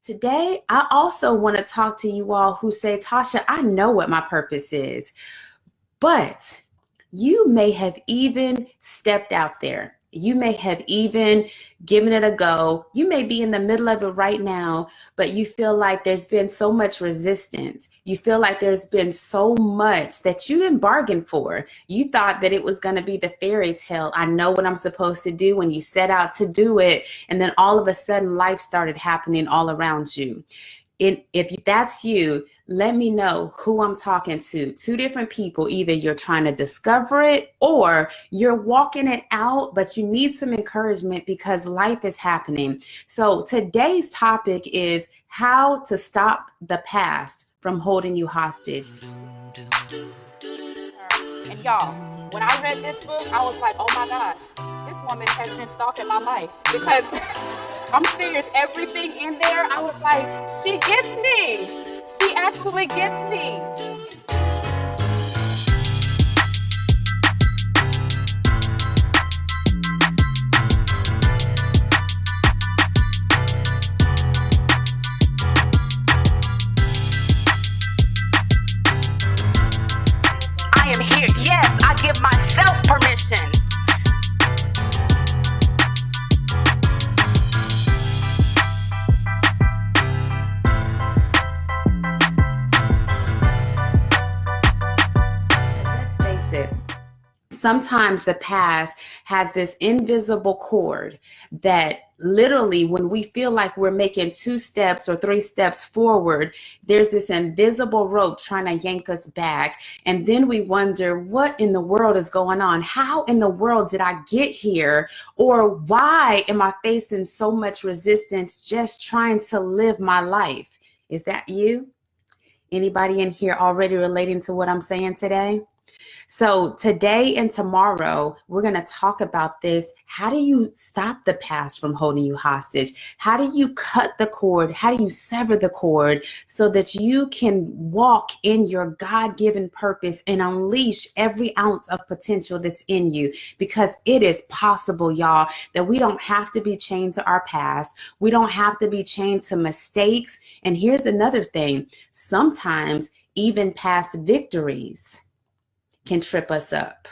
Today, I also want to talk to you all who say, Tasha, I know what my purpose is, but you may have even stepped out there. You may have even given it a go. You may be in the middle of it right now, but you feel like there's been so much resistance. You feel like there's been so much that you didn't bargain for. You thought that it was going to be the fairy tale. I know what I'm supposed to do when you set out to do it. And then all of a sudden, life started happening all around you. If that's you, let me know who I'm talking to. Two different people. Either you're trying to discover it or you're walking it out, but you need some encouragement because life is happening. So today's topic is how to stop the past from holding you hostage. And y'all, when I read this book, I was like, oh my gosh, this woman has been stalking my life. Because I'm serious, everything in there, I was like, she gets me. She actually gets me. I am here. Yes, I give myself permission. Let's face it. Sometimes the past has this invisible cord that literally, when we feel like we're making 2 steps or 3 steps forward, there's this invisible rope trying to yank us back. And then we wonder, what in the world is going on? How in the world did I get here? Or why am I facing so much resistance just trying to live my life? Is that you? Anybody in here already relating to what I'm saying today? So today and tomorrow, we're going to talk about this. How do you stop the past from holding you hostage? How do you cut the cord? How do you sever the cord so that you can walk in your God-given purpose and unleash every ounce of potential that's in you? Because it is possible, y'all, that we don't have to be chained to our past. We don't have to be chained to mistakes. And here's another thing. Sometimes even past victories can trip us up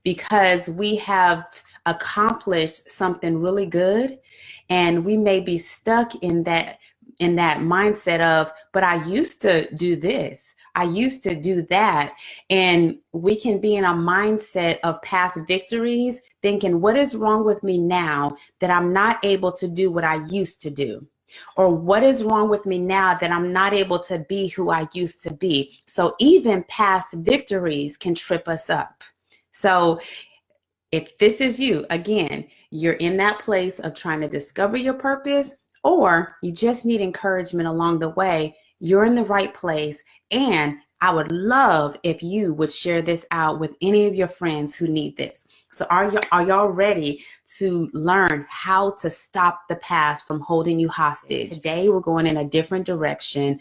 because we have accomplished something really good and we may be stuck in that mindset of, but I used to do this, I used to do that. And we can be in a mindset of past victories thinking, what is wrong with me now that I'm not able to do what I used to do? Or what is wrong with me now that I'm not able to be who I used to be? So even past victories can trip us up. So if this is you, again, you're in that place of trying to discover your purpose, or you just need encouragement along the way, you're in the right place. And I would love if you would share this out with any of your friends who need this. So are y'all ready to learn how to stop the past from holding you hostage? Today, we're going in a different direction.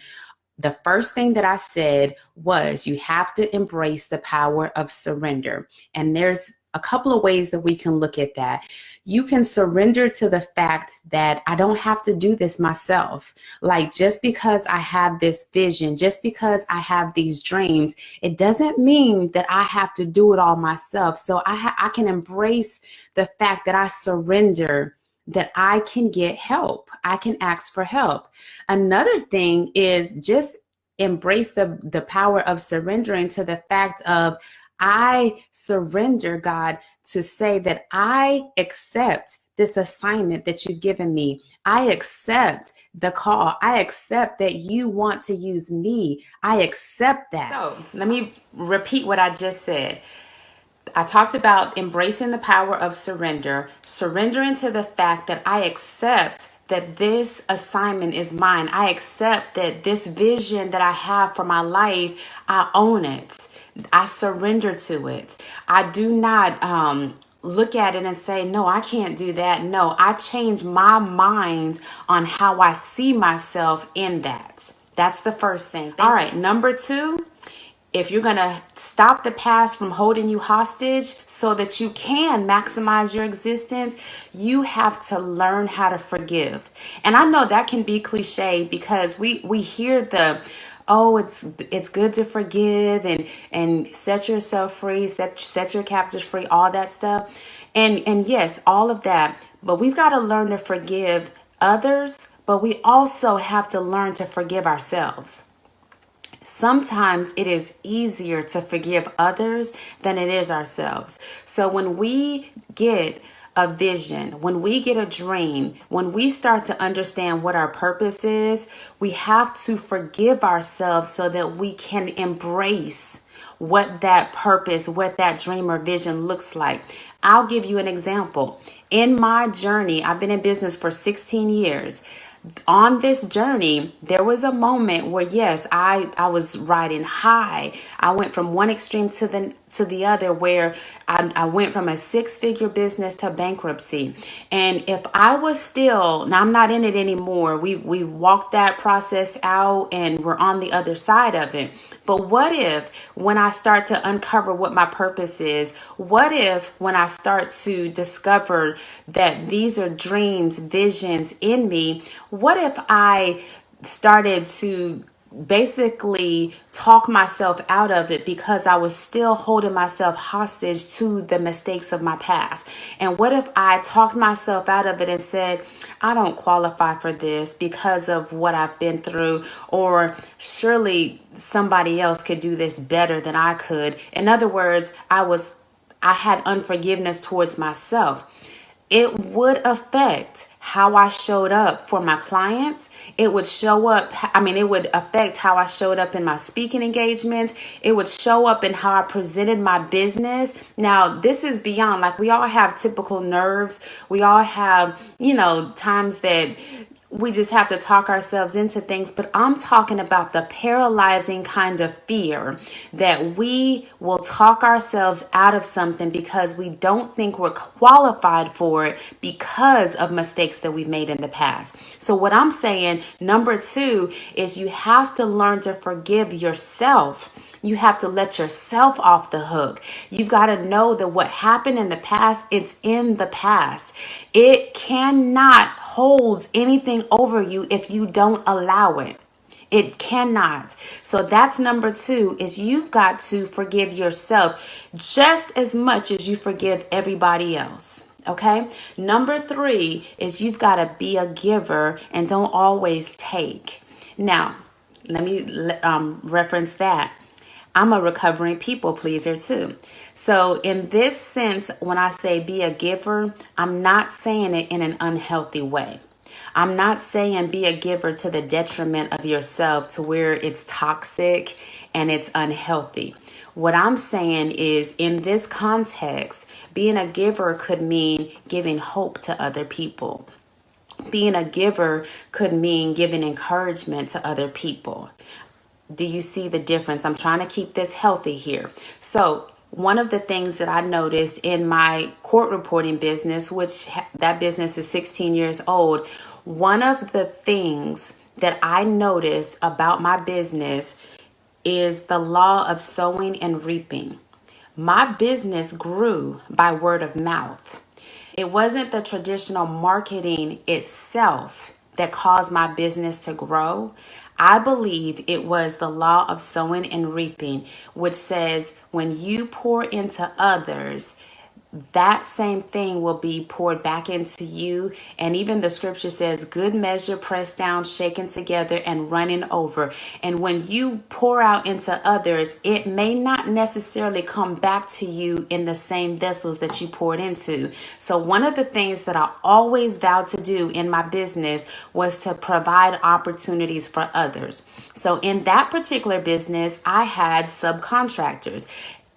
The first thing that I said was you have to embrace the power of surrender. And there's a couple of ways that we can look at that. You can surrender to the fact that I don't have to do this myself. Like, just because I have this vision, just because I have these dreams, it doesn't mean that I have to do it all myself. So I can embrace the fact that I surrender, that I can get help. I can ask for help. Another thing is just embrace the power of surrendering to the fact of, I surrender, God, to say that I accept this assignment that you've given me. I accept the call. I accept that you want to use me. I accept that. So let me repeat what I just said. I talked about embracing the power of surrender, surrendering to the fact that I accept that this assignment is mine. I accept that this vision that I have for my life, I own it. I surrender to it. I do not look at it and say, no, I can't do that. No, I change my mind on how I see myself in that. That's the first thing. All right, number two, if you're going to stop the past from holding you hostage so that you can maximize your existence, you have to learn how to forgive. And I know that can be cliche because we hear the, oh, it's good to forgive and set yourself free, set your captives free, all that stuff. And yes, all of that. But we've got to learn to forgive others, but we also have to learn to forgive ourselves. Sometimes it is easier to forgive others than it is ourselves. So when we get a vision, when we get a dream, when we start to understand what our purpose is, we have to forgive ourselves so that we can embrace what that purpose, what that dream or vision looks like. I'll give you an example. In my journey, I've been in business for 16 years. On this journey, there was a moment where, yes, I was riding high. I went from one extreme to the other, where I went from a 6-figure business to bankruptcy. And if I was still, now I'm not in it anymore. We've walked that process out and we're on the other side of it. But what if when I start to uncover what my purpose is, what if when I start to discover that these are dreams, visions in me, what if I started to basically talk myself out of it because I was still holding myself hostage to the mistakes of my past? And what if I talked myself out of it and said, I don't qualify for this because of what I've been through, or surely somebody else could do this better than I could. In other words, I had unforgiveness towards myself. It would affect how I showed up for my clients. It would it would affect how I showed up in my speaking engagements. It would show up in how I presented my business. Now, this is beyond, like, we all have typical nerves. We all have, times that we just have to talk ourselves into things. But I'm talking about the paralyzing kind of fear that we will talk ourselves out of something because we don't think we're qualified for it because of mistakes that we've made in the past. So what I'm saying, number 2, is you have to learn to forgive yourself. You have to let yourself off the hook. You've got to know that what happened in the past, it's in the past. It cannot hold anything over you if you don't allow it. It cannot. So that's number 2, is you've got to forgive yourself just as much as you forgive everybody else. Okay. Number 3 is you've got to be a giver and don't always take. Now, let me reference that. I'm a recovering people pleaser too. So in this sense, when I say be a giver, I'm not saying it in an unhealthy way. I'm not saying be a giver to the detriment of yourself to where it's toxic and it's unhealthy. What I'm saying is, in this context, being a giver could mean giving hope to other people. Being a giver could mean giving encouragement to other people. Do you see the difference? I'm trying to keep this healthy here. So one of the things that I noticed in my court reporting business, which that business is 16 years old, one of the things that I noticed about my business is the law of sowing and reaping. My business grew by word of mouth. It wasn't the traditional marketing itself that caused my business to grow. I believe it was the law of sowing and reaping, which says when you pour into others, that same thing will be poured back into you. And even the scripture says, good measure, pressed down, shaken together, and running over. And when you pour out into others, it may not necessarily come back to you in the same vessels that you poured into. So one of the things that I always vowed to do in my business was to provide opportunities for others. So in that particular business, I had subcontractors.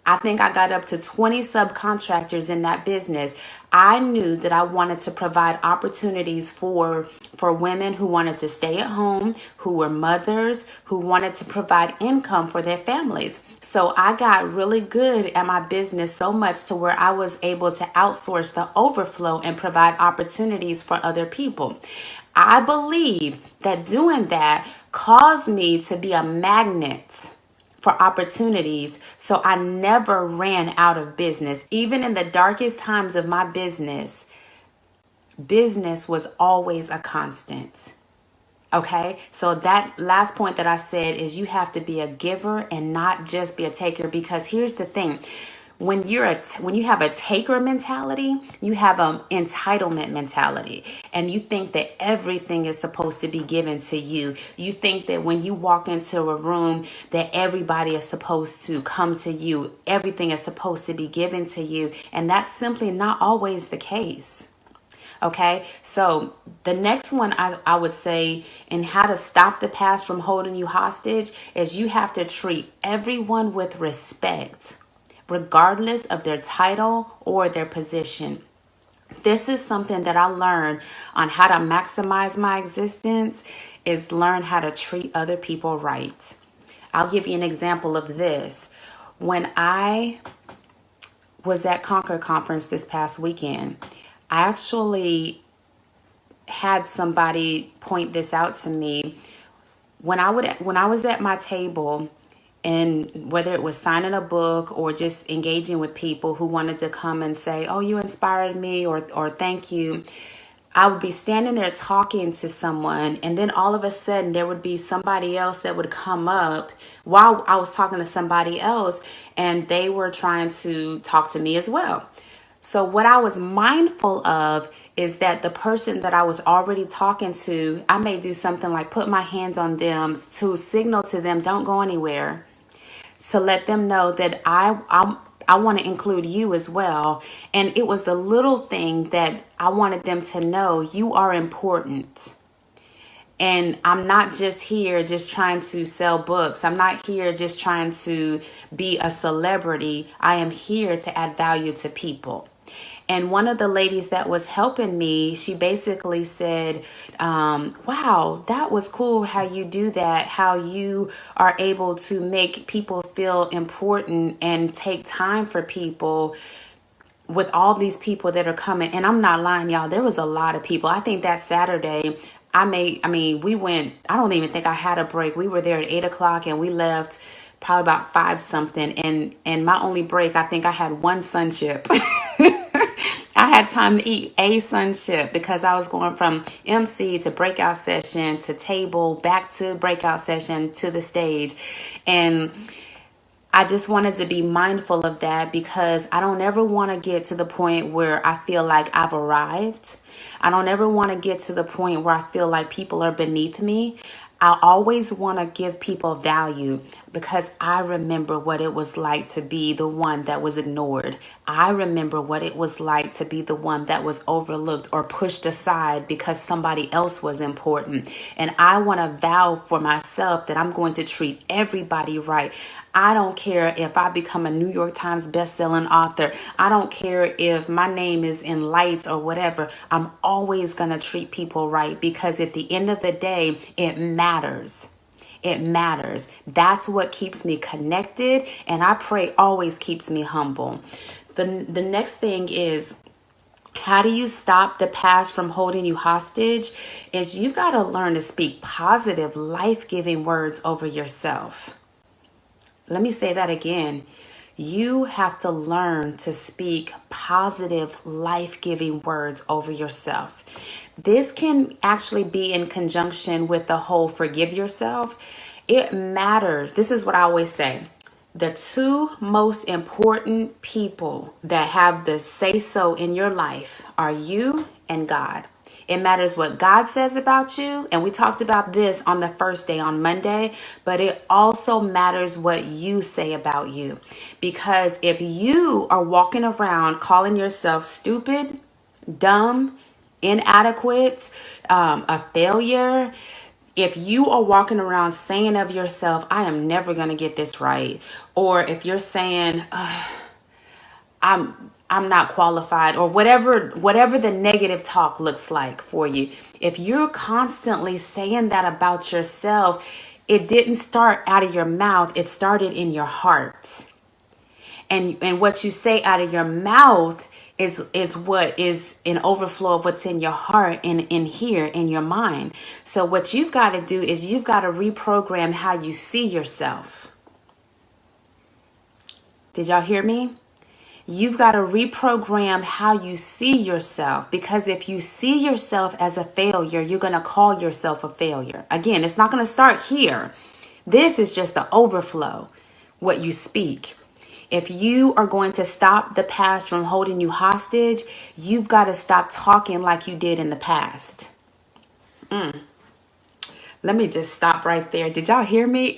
I think I got up to 20 subcontractors in that business. I knew that I wanted to provide opportunities for women who wanted to stay at home, who were mothers, who wanted to provide income for their families. So I got really good at my business so much to where I was able to outsource the overflow and provide opportunities for other people. I believe that doing that caused me to be a magnet for opportunities. So I never ran out of business. Even in the darkest times of my business, business was always a constant. Okay, so that last point that I said is you have to be a giver and not just be a taker, because here's the thing. When you have a taker mentality, you have an entitlement mentality, and you think that everything is supposed to be given to you. You think that when you walk into a room that everybody is supposed to come to you, everything is supposed to be given to you, and that's simply not always the case. Okay, so the next one I would say in how to stop the past from holding you hostage is you have to treat everyone with respect, regardless of their title or their position. This is something that I learned on how to maximize my existence, is learn how to treat other people right. I'll give you an example of this. When I was at Conquer Conference this past weekend, I actually had somebody point this out to me. When I was at my table, and whether it was signing a book or just engaging with people who wanted to come and say, "Oh, you inspired me," or "Thank you," I would be standing there talking to someone, and then all of a sudden there would be somebody else that would come up while I was talking to somebody else, and they were trying to talk to me as well. So what I was mindful of is that the person that I was already talking to, I may do something like put my hands on them to signal to them, don't go anywhere, to let them know that I want to include you as well. And it was the little thing that I wanted them to know, you are important. And I'm not just here just trying to sell books. I'm not here just trying to be a celebrity. I am here to add value to people. And one of the ladies that was helping me, she basically said, wow, that was cool how you do that, how you are able to make people feel important and take time for people with all these people that are coming. And I'm not lying, y'all, there was a lot of people. I think that Saturday, we went, I don't even think I had a break. We were there at 8 o'clock and we left probably about 5 something. And my only break, I think I had one sunship. I had time to eat a sunship because I was going from MC to breakout session to table, back to breakout session to the stage. And I just wanted to be mindful of that because I don't ever want to get to the point where I feel like I've arrived. I don't ever want to get to the point where I feel like people are beneath me. I always want to give people value because I remember what it was like to be the one that was ignored. I remember what it was like to be the one that was overlooked or pushed aside because somebody else was important. And I want to vow for myself that I'm going to treat everybody right. I don't care if I become a New York Times bestselling author. I don't care if my name is in lights or whatever. I'm always going to treat people right because at the end of the day, it matters. It matters. That's what keeps me connected, and I pray always keeps me humble. The next thing is, how do you stop the past from holding you hostage? Is you've got to learn to speak positive, life-giving words over yourself. Let me say that again. You have to learn to speak positive, life-giving words over yourself. This can actually be in conjunction with the whole forgive yourself. It matters. This is what I always say. The two most important people that have the say-so in your life are you and God. It matters what God says about you. And we talked about this on the first day on Monday, but it also matters what you say about you. Because if you are walking around calling yourself stupid, dumb, inadequate, a failure, if you are walking around saying of yourself, I am never going to get this right. Or if you're saying, I'm not qualified, or whatever the negative talk looks like for you. If you're constantly saying that about yourself, it didn't start out of your mouth. It started in your heart. And what you say out of your mouth is what is an overflow of what's in your heart and in here in your mind. So what you've got to do is you've got to reprogram how you see yourself. Did y'all hear me? You've got to reprogram how you see yourself, because if you see yourself as a failure, you're going to call yourself a failure. Again, it's not going to start here. This is just the overflow, what you speak. If you are going to stop the past from holding you hostage, you've got to stop talking like you did in the past. Let me just stop right there. Did y'all hear me?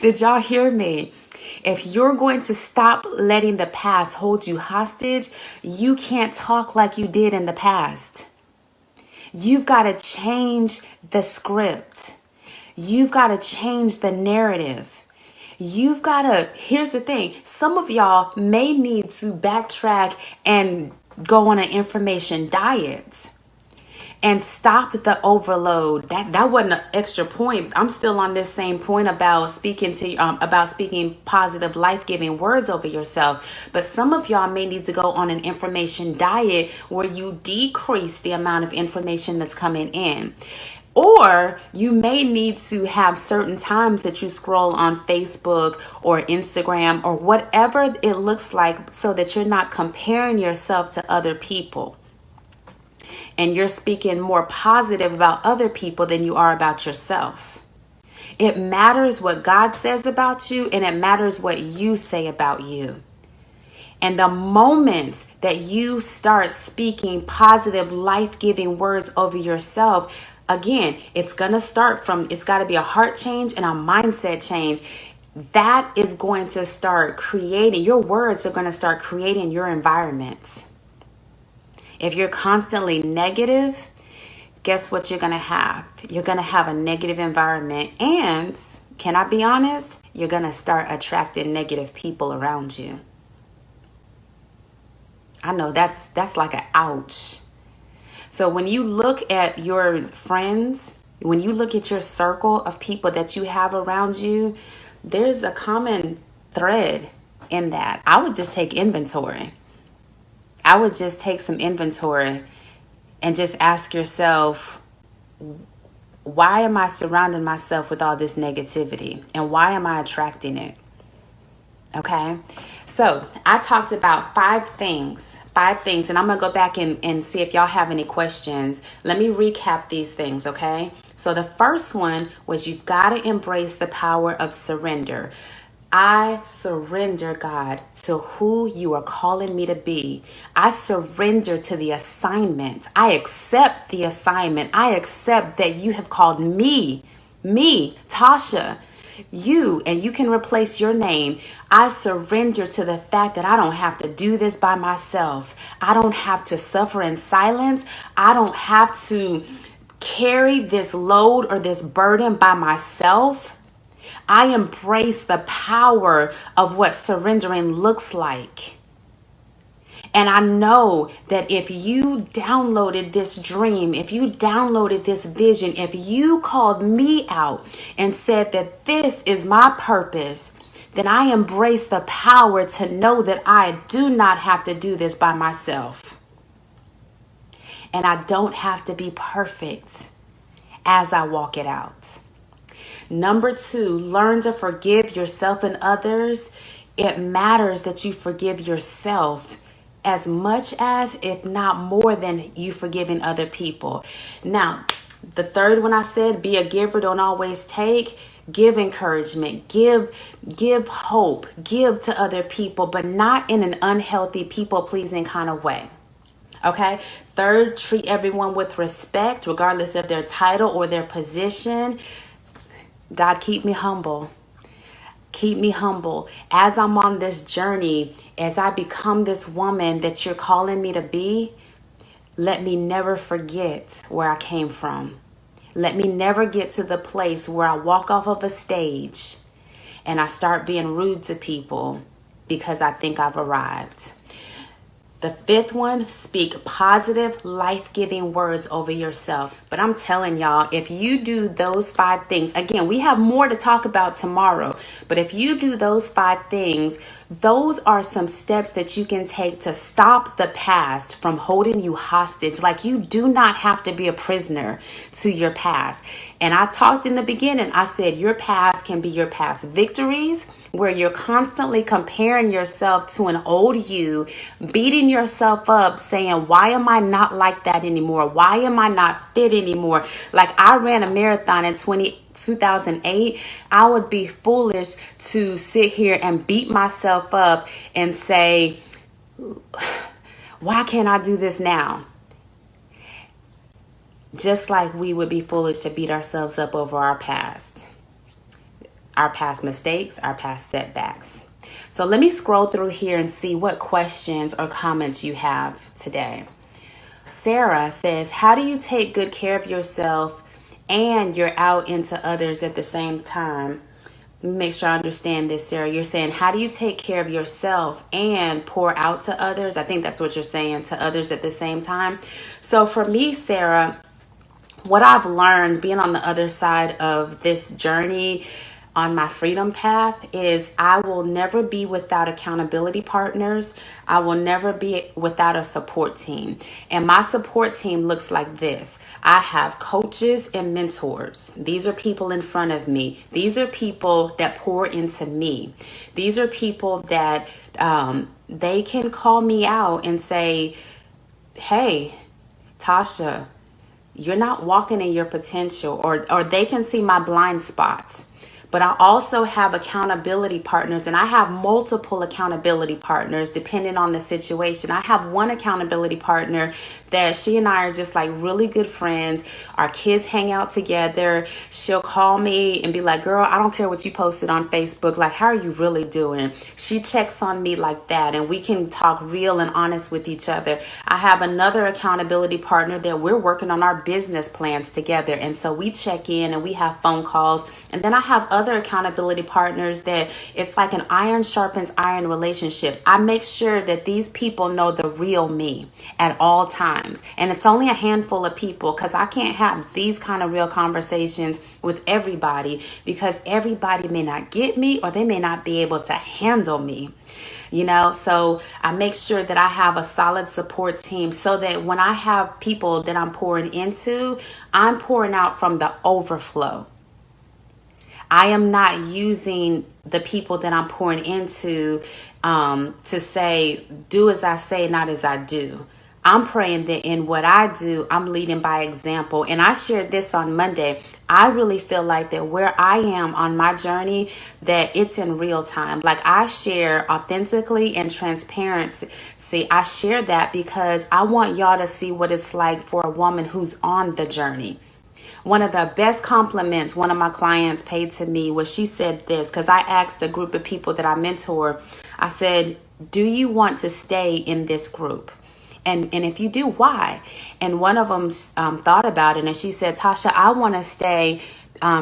Did y'all hear me? If you're going to stop letting the past hold you hostage, you can't talk like you did in the past. You've got to change the script. You've got to change the narrative. You've got to, here's the thing. Some of y'all may need to backtrack and go on an information diet. And stop the overload. That wasn't an extra point. I'm still on this same point about speaking positive, life-giving words over yourself. But some of y'all may need to go on an information diet where you decrease the amount of information that's coming in. Or you may need to have certain times that you scroll on Facebook or Instagram or whatever it looks like, so that you're not comparing yourself to other people. And you're speaking more positive about other people than you are about yourself. It matters what God says about you, and it matters what you say about you. And the moment that you start speaking positive, life-giving words over yourself, again, it's got to be a heart change and a mindset change. That is going to start creating, your words are going to start creating your environment. If you're constantly negative, guess what you're going to have? You're going to have a negative environment. And can I be honest? You're going to start attracting negative people around you. I know that's like an ouch. So when you look at your friends, when you look at your circle of people that you have around you, there's a common thread in that. I would just take inventory. I would just take some inventory and just ask yourself, why am I surrounding myself with all this negativity? And why am I attracting it? Okay. So I talked about five things, and I'm going to go back and see if y'all have any questions. Let me recap these things. Okay. So the first one was, you've got to embrace the power of surrender. I surrender, God, to who you are calling me to be. I surrender to the assignment. I accept the assignment. I accept that you have called me, Tasha, and you can replace your name. I surrender to the fact that I don't have to do this by myself. I don't have to suffer in silence. I don't have to carry this load or this burden by myself. I embrace the power of what surrendering looks like. And I know that if you downloaded this dream, if you downloaded this vision, if you called me out and said that this is my purpose, then I embrace the power to know that I do not have to do this by myself. And I don't have to be perfect as I walk it out. Number 2, learn to forgive yourself and others. It matters that you forgive yourself as much as, if not more than, you forgiving other people. Now, the third one I said, be a giver, don't always take. Give encouragement, give hope, give to other people, but not in an unhealthy, people-pleasing kind of way. Okay. Third, treat everyone with respect, regardless of their title or their position. God, keep me humble. Keep me humble. As I'm on this journey, as I become this woman that you're calling me to be, let me never forget where I came from. Let me never get to the place where I walk off of a stage and I start being rude to people because I think I've arrived. The fifth one, speak positive, life-giving words over yourself. But I'm telling y'all, if you do those 5 things, again, we have more to talk about tomorrow, but if you do those 5 things, those are some steps that you can take to stop the past from holding you hostage. Like, you do not have to be a prisoner to your past. And I talked in the beginning, I said your past can be your past victories, where you're constantly comparing yourself to an old you, beating yourself up, saying, why am I not like that anymore? Why am I not fit anymore? Like, I ran a marathon in 2008. I would be foolish to sit here and beat myself up and say, why can't I do this now? Just like we would be foolish to beat ourselves up over our past mistakes, our past setbacks. So let me scroll through here and see what questions or comments you have today. Sarah says, how do you take good care of yourself and you're out into others at the same time? Let me make sure I understand this, Sarah. You're saying, how do you take care of yourself and pour out to others? I think that's what you're saying, to others at the same time. So for me, Sarah, what I've learned being on the other side of this journey on my freedom path is I will never be without accountability partners. I will never be without a support team. And my support team looks like this. I have coaches and mentors. These are people in front of me. These are people that pour into me. These are people that they can call me out and say, hey, Tasha, you're not walking in your potential, or they can see my blind spots. But I also have accountability partners, and I have multiple accountability partners depending on the situation. I have one accountability partner that she and I are just like really good friends. Our kids hang out together. She'll call me and be like, girl, I don't care what you posted on Facebook. Like, how are you really doing? She checks on me like that, and we can talk real and honest with each other. I have another accountability partner that we're working on our business plans together. And so we check in and we have phone calls. And then I have other accountability partners that it's like an iron sharpens iron relationship. I make sure that these people know the real me at all times. And it's only a handful of people, because I can't have these kind of real conversations with everybody, because everybody may not get me or they may not be able to handle me. So I make sure that I have a solid support team so that when I have people that I'm pouring into, I'm pouring out from the overflow. I am not using the people that I'm pouring into to say, do as I say, not as I do. I'm praying that in what I do, I'm leading by example. And I shared this on Monday. I really feel like that where I am on my journey, that it's in real time. Like, I share authentically and transparency. I share that because I want y'all to see what it's like for a woman who's on the journey. One of the best compliments one of my clients paid to me was, she said this, because I asked a group of people that I mentor, I said, do you want to stay in this group? And if you do, why? And one of them thought about it, and she said, Tasha, I want to stay.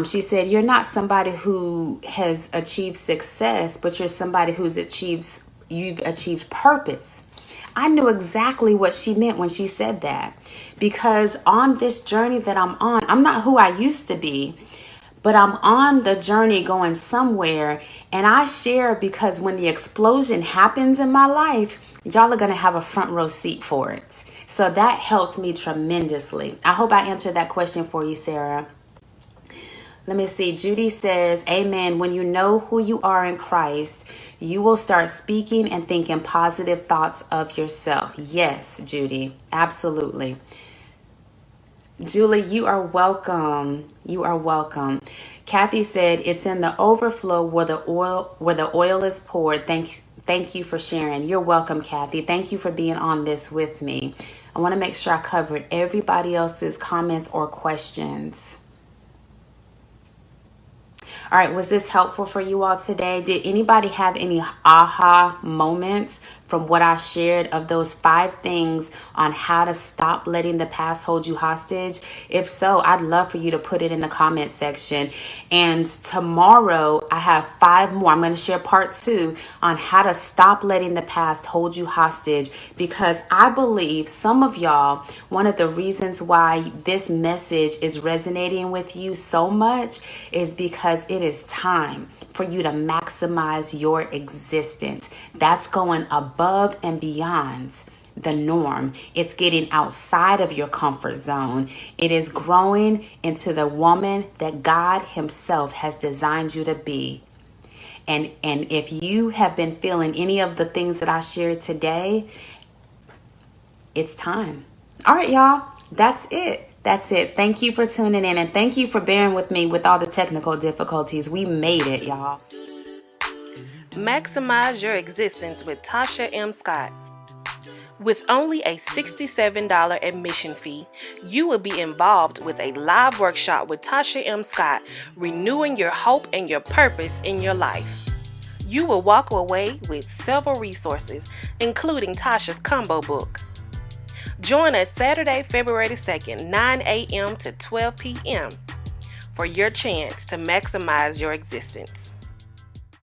She said, you're not somebody who has achieved success, but you're somebody you've achieved purpose. I knew exactly what she meant when she said that, because on this journey that I'm on, I'm not who I used to be, but I'm on the journey going somewhere. And I share because when the explosion happens in my life, y'all are going to have a front row seat for it. So that helped me tremendously. I hope I answered that question for you, Sarah. Let me see. Judy says, amen. When you know who you are in Christ, you will start speaking and thinking positive thoughts of yourself. Yes, Judy, absolutely. Julie, you are welcome. You are welcome. Kathy said, it's in the overflow where the oil is poured. Thank you for sharing. You're welcome, Kathy. Thank you for being on this with me. I want to make sure I covered everybody else's comments or questions. All right, was this helpful for you all today? Did anybody have any aha moments from what I shared of those 5 things on how to stop letting the past hold you hostage? If so, I'd love for you to put it in the comment section. And tomorrow I have 5 more. I'm going to share part 2 on how to stop letting the past hold you hostage, because I believe some of y'all, one of the reasons why this message is resonating with you so much is because it is time for you to maximize your existence. That's going above and beyond the norm. It's getting outside of your comfort zone. It is growing into the woman that God Himself has designed you to be. And if you have been feeling any of the things that I shared today, it's time. All right, y'all. That's it. That's it. Thank you for tuning in, and thank you for bearing with me with all the technical difficulties. We made it, y'all. Maximize your existence with Tasha M. Scott. With only a $67 admission fee, you will be involved with a live workshop with Tasha M. Scott, renewing your hope and your purpose in your life. You will walk away with several resources, including Tasha's combo book. Join us Saturday, February 2nd, 9 a.m. to 12 p.m. for your chance to maximize your existence.